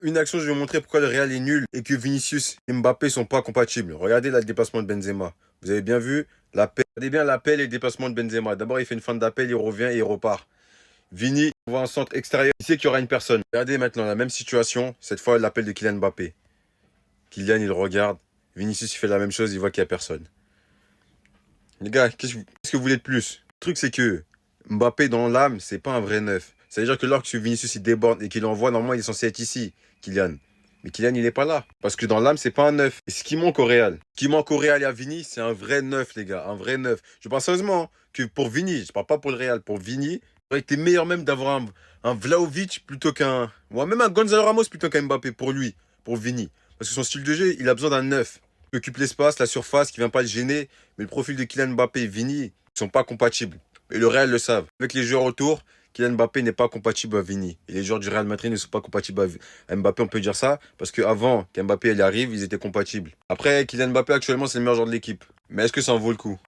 Une action, je vais vous montrer pourquoi le Real est nul et que Vinicius et Mbappé sont pas compatibles. Regardez là le déplacement de Benzema. Vous avez bien vu l'appel. Regardez bien l'appel et le déplacement de Benzema. D'abord, il fait une fin d'appel, il revient et il repart. Vini, on voit un centre extérieur. Il sait qu'il y aura une personne. Regardez maintenant la même situation. Cette fois, l'appel de Kylian Mbappé. Kylian, il regarde. Vinicius, il fait la même chose, il voit qu'il n'y a personne. Les gars, qu'est-ce que vous voulez de plus? Le truc, c'est que Mbappé, dans l'âme, c'est pas un vrai neuf. C'est-à-dire que lorsque Vinicius il déborde et qu'il envoie, normalement, il est censé être ici, Kylian. Mais Kylian, il n'est pas là. Parce que dans l'âme, c'est pas un neuf. Et ce qui manque au Real, et à Vini, c'est un vrai neuf, les gars. Un vrai neuf. Je pense sérieusement que pour Vini, je parle pas pour le Real, pour Vini, ça aurait été meilleur même d'avoir un Vlahovic plutôt qu'un. Ou même un Gonzalo Ramos plutôt qu'un Mbappé pour lui, pour Vini. Parce que son style de jeu, il a besoin d'un neuf. Qui occupe l'espace, la surface, qui vient pas le gêner. Mais le profil de Kylian Mbappé et Vini, ils sont pas compatibles. Et le Real le savent. Avec les joueurs autour, Kylian Mbappé n'est pas compatible à Vini. Et les joueurs du Real Madrid ne sont pas compatibles à Mbappé, on peut dire ça. Parce qu'avant qu'Mbappé arrive, ils étaient compatibles. Après, Kylian Mbappé actuellement, c'est le meilleur joueur de l'équipe. Mais est-ce que ça en vaut le coup?